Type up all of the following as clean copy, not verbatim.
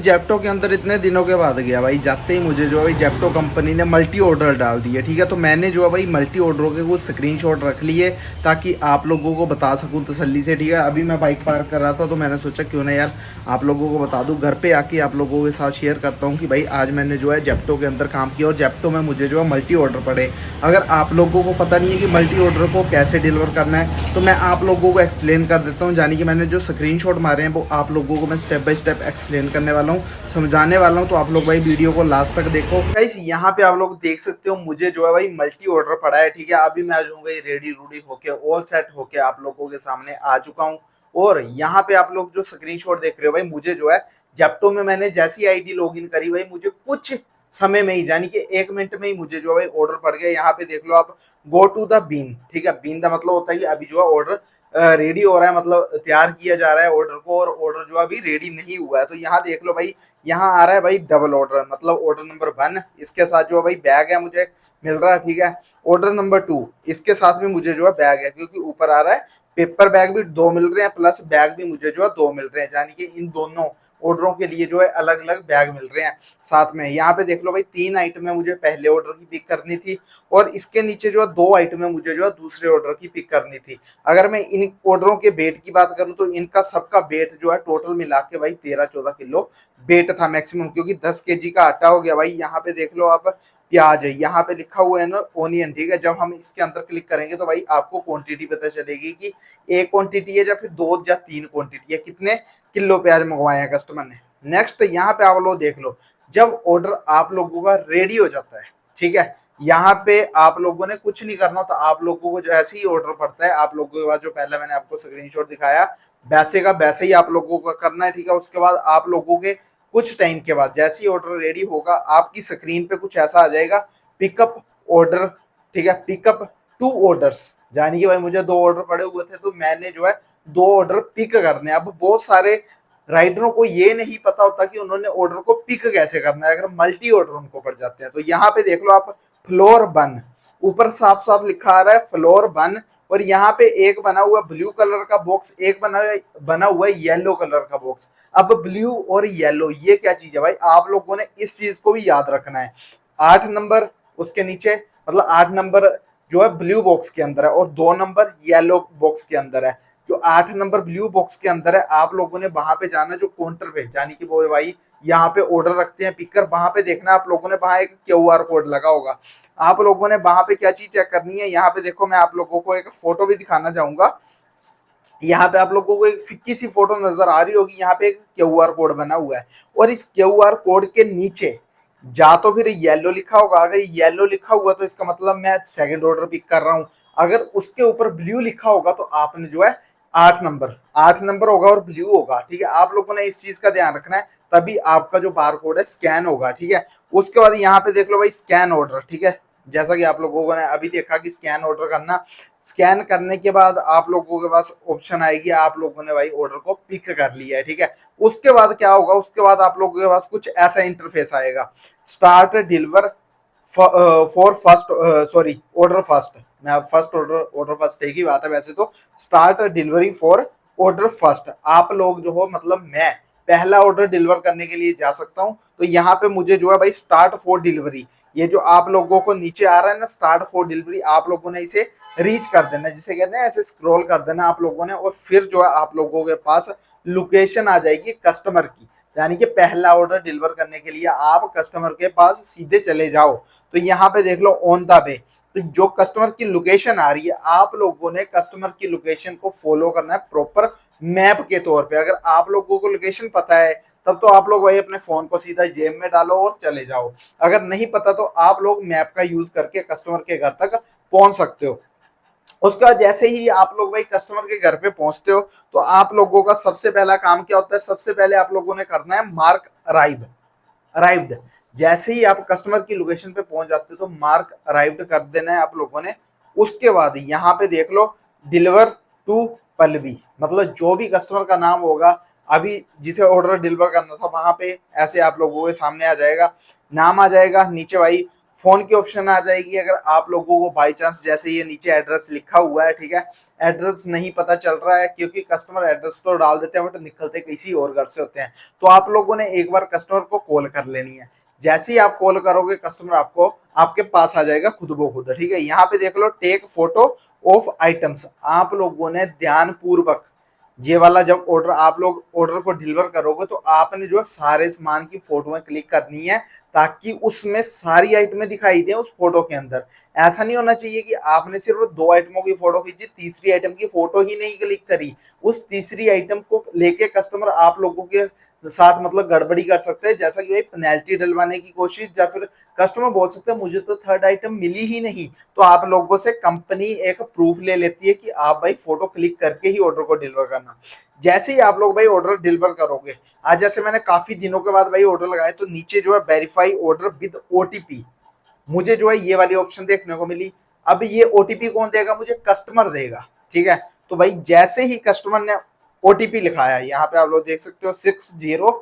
Zepto के अंदर इतने दिनों के बाद गया भाई, जाते ही मुझे जो है भाई जेप्टो कंपनी ने मल्टी ऑर्डर डाल दिया। ठीक है, तो मैंने जो है भाई मल्टी ऑर्डरों के कुछ स्क्रीनशॉट रख लिए ताकि आप लोगों को बता सकूं तसल्ली से। ठीक है, अभी मैं बाइक पार्क कर रहा था तो मैंने सोचा क्यों ना यार आप लोगों को बता दूं, घर पे आके आप लोगों के साथ शेयर करता हूँ कि भाई आज मैंने जो है जेप्टो के अंदर काम किया और जेप्टो में मुझे जो है मल्टी ऑर्डर पड़े। अगर आप लोगों को पता नहीं है कि मल्टी ऑर्डर को कैसे डिलीवर करना है तो मैं आप लोगों को एक्सप्लेन कर देता हूँ। यानी कि मैंने जो स्क्रीनशॉट मारे हैं वो आप लोगों को मैं स्टेप बाय स्टेप एक्सप्लेन करने वाला हूँ, समझाने वाला हूँ। तो आप लोग भाई वीडियो को लास्ट तक देखो। गाइस यहाँ पे आप लोग देख सकते हो मुझे जो है भाई मल्टी ऑर्डर पड़ा है। ठीक है, अभी मैं जो हूँ रेडी रूडी होके ऑल सेट होके आप लोगों के सामने आ चुका हूँ। और यहाँ पे आप लोग जो स्क्रीनशॉट देख रहे हो भाई, मुझे जो है जेप्टो में मैंने जैसी आईडी लॉगिन करी भाई, मुझे कुछ समय में ही यानी कि 1 मिनट में ही मुझे जो है ऑर्डर पड़ गया। यहाँ पे देख लो आप, गो टू द बीन। ठीक है, बीन का मतलब होता है कि अभी जो है ऑर्डर रेडी हो रहा है, मतलब तैयार किया जा रहा है ऑर्डर को, और ऑर्डर जो अभी रेडी नहीं हुआ है। तो यहाँ देख लो भाई, यहाँ आ रहा है भाई डबल ऑर्डर, मतलब ऑर्डर नंबर 1 इसके साथ जो भाई बैग है मुझे मिल रहा है। ठीक है, ऑर्डर नंबर 2 इसके साथ भी मुझे जो है बैग है, क्योंकि ऊपर आ रहा है पेपर बैग भी 2 मिल रहे हैं प्लस बैग भी मुझे जो है 2 मिल रहे हैं। यानी कि इन दोनों ऑर्डरों के लिए जो है अलग अलग बैग मिल रहे हैं साथ में। यहाँ पे देख लो भाई 3 आइटमें मुझे पहले ऑर्डर की पिक करनी थी और इसके नीचे जो है 2 आइटमें मुझे जो है दूसरे ऑर्डर की पिक करनी थी। अगर मैं इन ऑर्डरों के वेट की बात करूं तो इनका सबका वेट जो है टोटल मिला के भाई 13-14 किलो वेट था मैक्सिमम, क्योंकि 10 केजी का आटा हो गया भाई। यहाँ पे देख लो आप, प्याज है, यहाँ पे लिखा हुआ है ना ओनियन। ठीक है, जब हम इसके अंदर क्लिक करेंगे तो भाई आपको क्वांटिटी पता चलेगी कि एक क्वांटिटी है या फिर 2 या 3 क्वांटिटी है, कितने किलो प्याज मंगवाए हैं कस्टमर ने। नेक्स्ट यहाँ पे आप लोग देख लो, जब ऑर्डर आप लोगों का रेडी हो जाता है, ठीक है, यहाँ पे आप लोगों ने कुछ नहीं करना, तो आप लोगों को जो ऐसे ही ऑर्डर पड़ता है आप लोगों के पास, जो पहले मैंने आपको स्क्रीनशॉट दिखाया वैसे का वैसे ही आप लोगों को करना है। ठीक है, उसके बाद आप लोगों के कुछ टाइम के बाद जैसे ही ऑर्डर रेडी होगा आपकी स्क्रीन पे कुछ ऐसा आ जाएगा, पिकअप ऑर्डर। ठीक है, पिकअप 2 ऑर्डर्स, यानी कि भाई मुझे 2 ऑर्डर पड़े हुए थे तो मैंने जो है 2 ऑर्डर पिक करने। अब बहुत सारे राइडरों को ये नहीं पता होता कि उन्होंने ऑर्डर को पिक कैसे करना है अगर मल्टी ऑर्डर उनको पड़ जाते हैं। तो यहाँ पे देख लो आप, फ्लोर बन, ऊपर साफ साफ लिखा आ रहा है फ्लोर बन, और यहाँ पे एक बना हुआ ब्लू कलर का बॉक्स, एक बना हुआ है येलो कलर का बॉक्स। अब ब्लू और येलो ये क्या चीज है भाई, आप लोगों ने इस चीज को भी याद रखना है। 8 नंबर उसके नीचे, मतलब 8 नंबर जो है ब्लू बॉक्स के अंदर है और 2 नंबर येलो बॉक्स के अंदर है। जो 8 नंबर ब्लू बॉक्स के अंदर है आप लोगों ने वहां पे जाना, जो काउंटर पे, यानी कि वो भाई यहाँ पे ऑर्डर रखते हैं पिकर, वहां पे देखना आप लोगों ने, वहां एक QR कोड लगा होगा। आप लोगों ने वहां पे क्या चीज चेक करनी है, यहाँ पे देखो मैं आप लोगों को एक फोटो भी दिखाना चाहूंगा। यहाँ पे आप लोगों को एक फिक्की सी फोटो नजर आ रही होगी, यहाँ पे एक QR कोड बना हुआ है और इस QR कोड के नीचे जा तो फिर येलो लिखा होगा। अगर येलो लिखा हुआ तो इसका मतलब मैं सेकंड ऑर्डर पिक कर रहा हूँ। अगर उसके ऊपर ब्लू लिखा होगा तो आपने जो है 8 नंबर होगा और ब्लू होगा। ठीक है, आप लोगों ने इस चीज का ध्यान रखना है, तभी आपका जो बार कोड है स्कैन होगा। ठीक है, उसके बाद यहाँ पे देख लो भाई स्कैन ऑर्डर। ठीक है, जैसा कि आप लोगों ने अभी देखा कि स्कैन ऑर्डर करना, स्कैन करने के बाद आप लोगों के पास ऑप्शन आएगी, आप लोगों ने भाई ऑर्डर को पिक कर लिया है। ठीक है, उसके बाद क्या होगा, उसके बाद आप लोगों के पास कुछ ऐसा इंटरफेस आएगा, start deliver for first, sorry order first, मैं फर्स्ट ऑर्डर फर्स्ट एक ही बात है वैसे तो, start delivery for order first. आप लोग जो हो, मतलब मैं पहला ऑर्डर डिलीवर करने के लिए जा सकता हूं। तो यहाँ पे मुझे जो है भाई स्टार्ट फॉर डिलीवरी, ये जो आप लोगों को नीचे आ रहा है ना स्टार्ट फॉर डिलीवरी, आप लोगों ने इसे रीच कर देना, जिसे कहते हैं ऐसे स्क्रॉल कर देना आप लोगों ने, और फिर जो है आप लोगों के पास लोकेशन आ जाएगी कस्टमर की। यानी कि पहला ऑर्डर डिलीवर करने के लिए आप कस्टमर के पास सीधे चले जाओ। तो यहाँ पे देख लो ऑन द वे, तो जो कस्टमर की लोकेशन आ रही है आप लोगों ने कस्टमर की लोकेशन को फॉलो करना है प्रॉपर मैप के तौर पे। अगर आप लोगों को लोकेशन पता है तब तो आप लोग वही अपने फोन को सीधा जेब में डालो और चले जाओ। अगर नहीं पता तो आप लोग मैप का यूज करके कस्टमर के घर तक पहुंच सकते हो। उसके बाद जैसे ही आप लोग भाई कस्टमर के घर पे पहुंचते हो तो आप लोगों का सबसे पहला काम क्या होता है, सबसे पहले आप लोगों ने करना है मार्क अराइव्ड। जैसे ही आप कस्टमर की लोकेशन पे पहुंच जाते हो तो मार्क अराइव्ड कर देना है आप लोगों ने। उसके बाद यहाँ पे देख लो डिलीवर टू पल्लवी, मतलब जो भी कस्टमर का नाम होगा अभी जिसे ऑर्डर डिलीवर करना था वहां पे ऐसे आप लोगों के सामने आ जाएगा, नाम आ जाएगा नीचे भाई फोन की ऑप्शन आ जाएगी। अगर आप लोगों को बाई चांस जैसे ये नीचे एड्रेस लिखा हुआ है, ठीक है, एड्रेस नहीं पता चल रहा है, क्योंकि कस्टमर एड्रेस तो डाल देते हैं बट निकलते किसी और घर से होते हैं, तो आप लोगों ने एक बार कस्टमर को कॉल कर लेनी है। जैसे ही आप कॉल करोगे कस्टमर आपको आपके पास आ जाएगा खुद ब खुद, ठीक है। यहाँ पे देख लो टेक फोटो ऑफ आइटम्स, आप लोगों ने ध्यान पूर्वक ये वाला जब ऑर्डर आप लोग ऑर्डर को डिलीवर करोगे तो आपने जो सारे सामान की फोटोएं क्लिक करनी है, ताकि उसमें सारी आइटमें दिखाई दें उस फोटो के अंदर। ऐसा नहीं होना चाहिए कि आपने सिर्फ 2 आइटमों की फोटो खींची, तीसरी आइटम की फोटो ही नहीं क्लिक करी। उस तीसरी आइटम को लेके कस्टमर आप लोगों के साथ मतलब गड़बड़ी कर सकते हैं, जैसा कि भाई पेनल्टी डलवाने की कोशिश, या फिर कस्टमर बोल सकते हैं मुझे तो थर्ड आइटम मिली ही नहीं। तो आप लोगों से कंपनी एक प्रूफ ले लेती है कि आप भाई फोटो क्लिक करके ही ऑर्डर को डिलीवर करना। जैसे ही आप लोग भाई ऑर्डर डिलीवर करोगे, आज जैसे मैंने काफी दिनों के बाद भाई ऑर्डर लगाए, तो नीचे जो है वेरीफाई ऑर्डर विद ओटीपी, मुझे जो है ये वाली ऑप्शन देखने को मिली। अब ये ओटीपी कौन देगा मुझे? कस्टमर देगा, ठीक है। तो भाई जैसे ही कस्टमर ने ओटीपी लिखाया, यहाँ पे आप लोग देख सकते हो 60,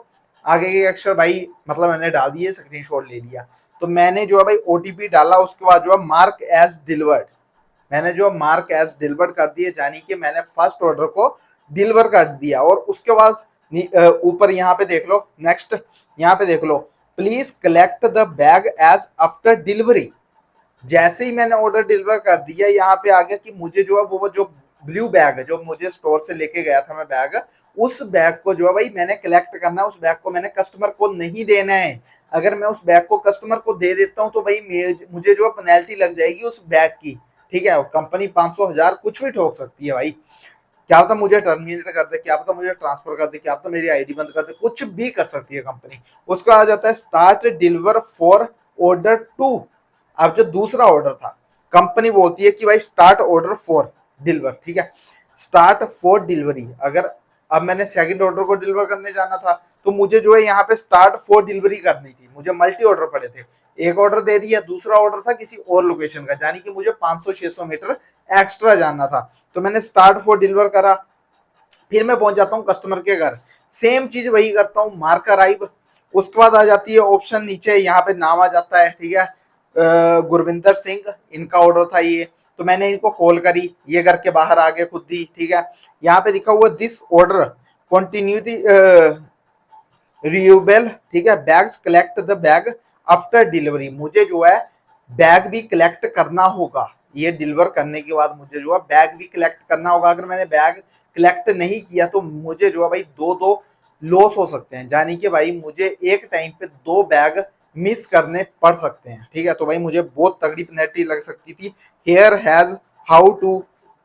आगे के अक्षर भाई मतलब मैंने डाल दिए, स्क्रीनशॉट ले लिया। तो मैंने जो है भाई ओटीपी डाला, उसके बाद जो है मार्क एज डिलीवर्ड, मैंने जो मार्क एज डिलीवर्ड कर दिए, यानी कि मैंने फर्स्ट ऑर्डर को डिलीवर कर दिया। और उसके बाद ऊपर यहाँ पे देख लो, नेक्स्ट यहाँ पे देख लो, please collect the bag as after delivery. जैसे ही मैंने ऑर्डर डिलीवर कर दिया, यहाँ पे आ गया कि मुझे जो है वो जो ब्लू बैग है जो मुझे स्टोर से लेके गया था मैं बैग, उस बैग को जो है भाई मैंने कलेक्ट करना है। उस बैग को मैंने कस्टमर को नहीं देना है। अगर मैं उस बैग को कस्टमर को दे देता हूँ तो भाई मुझे जो है पेनल्टी लग जाएगी उस बैग की, ठीक है। कंपनी 500,000 कुछ भी ठोक सकती है भाई। क्या पता मुझे टर्मिनेट कर दे, क्या पता मुझे ट्रांसफर कर दे, क्या पता मेरी आईडी बंद कर दे, कुछ भी कर सकती है कंपनी। उसको आ जाता है स्टार्ट डिलीवर फॉर ऑर्डर 2। अब जो दूसरा ऑर्डर था, कंपनी बोलती है कि भाई स्टार्ट ऑर्डर फॉर डिलीवर, ठीक है, स्टार्ट फॉर डिलीवरी। अगर अब मैंने सेकंड ऑर्डर को डिलीवर करने जाना था, तो मुझे जो है यहाँ पे स्टार्ट फॉर डिलीवरी करनी थी। मुझे मल्टी ऑर्डर पड़े थे, एक ऑर्डर दे दिया, दूसरा ऑर्डर था किसी और लोकेशन का, यानी कि मुझे 500-600 मीटर एक्स्ट्रा जाना था। तो मैंने स्टार्ट फॉर डिलीवर करा, फिर मैं पहुंच जाता हूँ कस्टमर के घर, सेम चीज वही करता हूँ, मार्क अराइव। उसके बाद आ जाती है ऑप्शन नीचे, यहाँ पे नाम आ जाता है, ठीक है, गुरविंदर सिंह इनका ऑर्डर था ये। तो मैंने इनको कॉल करी, ये घर के बाहर आ गए खुद ही, ठीक है। यहाँ पे लिखा हुआ दिस ऑर्डर कंटिन्यूटी रियूबल, ठीक है, bags collect the bag after delivery. मुझे जो है बैग भी कलेक्ट करना होगा, ये डिलीवर करने के बाद मुझे जो है बैग भी कलेक्ट करना होगा। अगर मैंने बैग कलेक्ट नहीं किया तो मुझे जो है भाई दो लॉस हो सकते हैं, यानी कि भाई मुझे एक टाइम पे 2 बैग मिस करने पड़ सकते हैं, ठीक है। तो भाई मुझे बहुत तगड़ी पेनल्टी लग सकती थी। Here has how to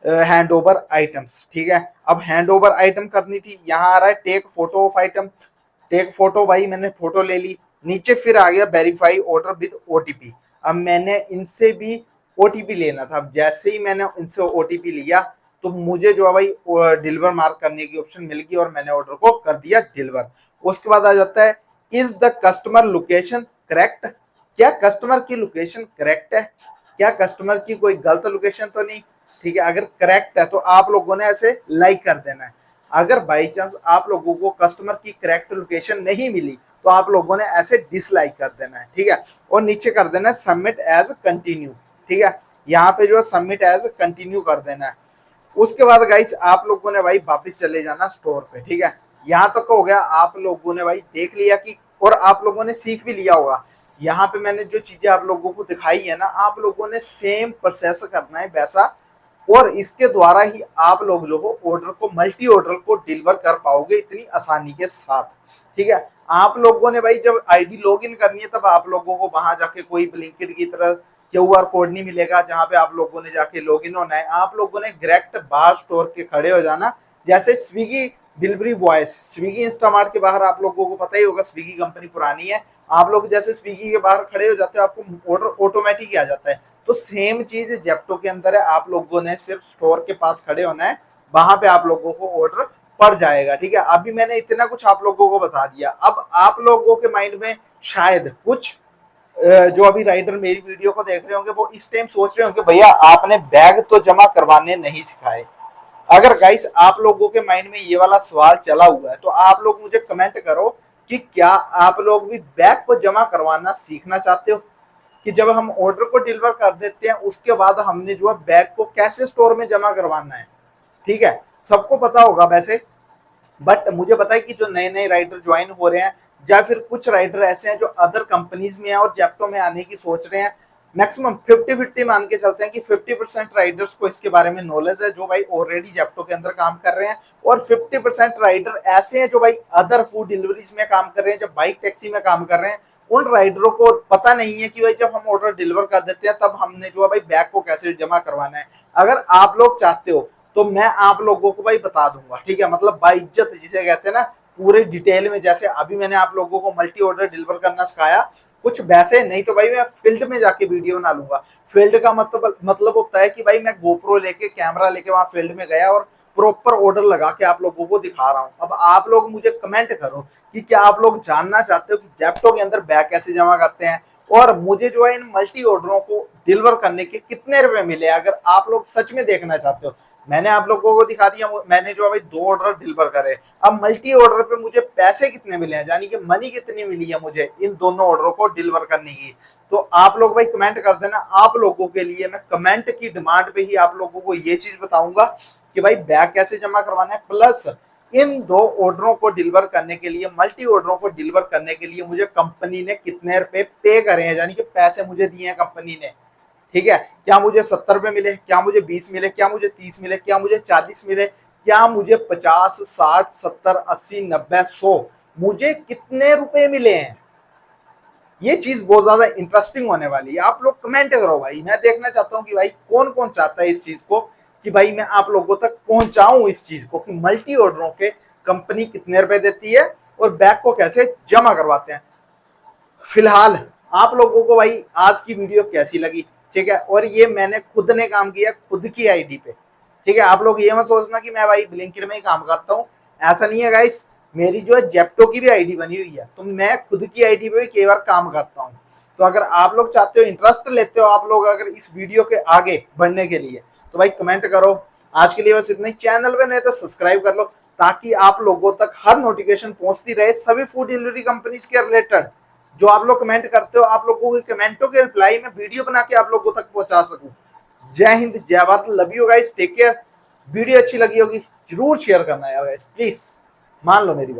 hand over items, ठीक है। अब हैंड ओवर आइटम करनी थी, यहाँ आ रहा है take photo of item, take photo, भाई मैंने फोटो ले ली। नीचे फिर आ गया वेरीफाई ऑर्डर विद ओटीपी। अब मैंने इनसे भी ओटीपी लेना था। अब जैसे ही मैंने इनसे ओटीपी लिया तो मुझे जो है भाई डिलीवर मार्क करने की ऑप्शन मिल गई और मैंने ऑर्डर को कर दिया डिलीवर। उसके बाद आ जाता है is the customer location correct, क्या कस्टमर की लोकेशन करेक्ट है, क्या कस्टमर की कोई गलत लोकेशन तो नहीं, ठीक है। अगर करेक्ट है तो आप लोगों ने ऐसे लाइक कर देना है। अगर बाई चांस आप लोगों को कस्टमर की करेक्ट लोकेशन नहीं मिली तो आप लोगों ने ऐसे डिसलाइक कर देना है, ठीक है। और नीचे कर देना है सबमिट एज कंटिन्यू, ठीक है। यहाँ पे जो है सबमिट एज कंटिन्यू कर देना है। उसके बाद गाइस आप लोगों ने भाई वापस चले जाना स्टोर पे, ठीक है। यहाँ तक तो हो गया, आप लोगों ने भाई देख लिया कि, और आप लोगों ने सीख भी लिया होगा। यहाँ पे मैंने जो चीजें आप लोगों को दिखाई है ना, आप लोगों ने सेम प्रोसेस करना है वैसा, और इसके द्वारा ही आप लोग जो हो ऑर्डर को मल्टी ऑर्डर को डिलीवर कर पाओगे इतनी आसानी के साथ, ठीक है। आप लोगों ने भाई जब आईडी लॉगिन करनी है तब आप लोगों को वहां जाके कोई ब्लिंकिट की तरह क्यूआर कोड नहीं मिलेगा जहां पे आप लोगों ने जाके लॉगिन होना है। आप लोगों ने डायरेक्ट बाहर स्टोर के खड़े हो जाना, जैसे Swiggy delivery boys, Swiggy Instamart के बाहर आप लोगों को पता ही होगा, स्विगी कंपनी पुरानी है, आप लोग जैसे स्विगी के बाहर खड़े हो जाते हो आपको ऑर्डर ऑटोमेटिक आ जाता है। तो सेम चीज जेप्टो के अंदर है, आप लोगों ने सिर्फ स्टोर के पास खड़े होना है, वहां पे आप लोगों को ऑर्डर पड़ जाएगा, ठीक है। अभी मैंने इतना कुछ आप लोगों को बता दिया। अब आप लोगों के माइंड में शायद कुछ जो अभी राइडर मेरी वीडियो को देख रहे होंगे वो इस टाइम सोच रहे होंगे भैया आपने बैग तो जमा करवाने नहीं सिखाए। अगर गाइस आप लोगों के माइंड में ये वाला सवाल चला हुआ है तो आप लोग मुझे कमेंट करो कि क्या आप लोग भी बैग को जमा करवाना सीखना चाहते हो। कि जब हम ऑर्डर को डिलीवर कर देते हैं उसके बाद हमने जो है बैग को कैसे स्टोर में जमा करवाना है। ठीक है, सबको पता होगा वैसे, बट मुझे पता है कि जो नए नए राइडर ज्वाइन हो रहे हैं या फिर कुछ राइडर ऐसे हैं जो अदर कंपनीज में हैं और जेप्टो में आने की सोच रहे हैं, मैक्सिमम 50-50 मान के चलते हैं कि 50% राइडर्स को इसके बारे में नॉलेज है जो भाई ऑलरेडी जेप्टो के अंदर काम कर रहे हैं, और 50% राइडर ऐसे हैं जो भाई अदर फूड डिलीवरीज में काम कर रहे हैं, जब बाइक टैक्सी में काम कर रहे हैं। उन राइडरों को पता नहीं है कि भाई जब हम ऑर्डर डिलीवर कर देते हैं तब हमने जो है भाई बैग को कैसे जमा करवाना है। अगर आप लोग चाहते हो तो मैं आप लोगों को भाई बता दूंगा, ठीक है, मतलब बाइज्जत जिसे कहते हैं ना, पूरे डिटेल में। जैसे अभी मैंने आप लोगों को मल्टी ऑर्डर डिलीवर करना सिखाया, कुछ वैसे नहीं तो भाई मैं फील्ड में जाके वीडियो बना लूंगा। फील्ड का मतलब होता है कि भाई मैं गोप्रो लेके, कैमरा लेके वहां फील्ड में गया और प्रॉपर ऑर्डर लगा के आप लोगों को दिखा रहा हूँ। अब आप लोग मुझे कमेंट करो कि क्या आप लोग जानना चाहते हो कि जेप्टो के अंदर बैग कैसे जमा करते हैं, और मुझे जो है इन मल्टी ऑर्डरों को डिलीवर करने के कितने रुपए मिले। अगर आप लोग सच में देखना चाहते हो, मैंने आप लोगों को दिखा दिया, मैंने जो है भाई 2 ऑर्डर डिलीवर करे। अब मल्टी ऑर्डर पे मुझे पैसे कितने मिले हैं, यानी कि मनी कितनी मिली है मुझे इन दोनों ऑर्डरों को डिलीवर करने की, तो आप लोग भाई कमेंट कर देना। आप लोगों के लिए मैं कमेंट की डिमांड पे ही आप लोगों को ये चीज बताऊंगा कि भाई बैग कैसे जमा करवाना है, प्लस इन 2 ऑर्डरों को डिलीवर करने के लिए, मल्टी ऑर्डरों को डिलीवर करने के लिए मुझे कंपनी ने कितने रुपए पे करे हैं, यानी कि पैसे मुझे दिए हैं कंपनी ने। ठीक है, क्या मुझे 70 रुपए मिले, क्या मुझे 20 मिले, क्या मुझे 30 मिले, क्या मुझे 40 मिले, क्या मुझे 50, 60, 70, 80, 90, 100, मुझे कितने रुपए मिले हैं, ये चीज बहुत ज्यादा इंटरेस्टिंग होने वाली है। आप लोग कमेंट करो भाई, मैं देखना चाहता हूँ कि भाई कौन कौन चाहता है इस चीज को, कि भाई मैं आप लोगों तक पहुंचाऊं इस चीज को कि मल्टी ऑर्डरों के कंपनी कितने रुपए देती है और बैग को कैसे जमा करवाते हैं। फिलहाल आप लोगों को भाई आज की वीडियो कैसी लगी, ठीक है, और ये मैंने खुद ने काम किया खुद की आईडी पे। ठीक है, आप लोग ये मत सोचना कि मैं भाई ब्लिंकिट में ही काम करता हूँ, ऐसा नहीं है गाइस। मेरी जो है जेप्टो की भी आईडी बनी हुई है, तो मैं खुद की आईडी पे भी कई बार काम करता हूँ। तो अगर आप लोग चाहते हो, इंटरेस्ट लेते हो आप लोग अगर इस वीडियो के आगे बढ़ने के लिए, तो भाई कमेंट करो। आज के लिए बस इतना ही। चैनल पे नहीं तो सब्सक्राइब कर लो ताकि आप लोगों तक हर नोटिफिकेशन पहुंचती रहे सभी फूड डिलीवरी कंपनीज के रिलेटेड। जो आप लोग कमेंट करते हो, आप लोगों के कमेंटों के रिप्लाई में वीडियो बना के आप लोगों तक पहुंचा सकूं। जय हिंद, जय Bharat, love you guys, take care. Video अच्छी लगी होगी जरूर शेयर करना यार गाइस, प्लीज मान लो मेरी बात।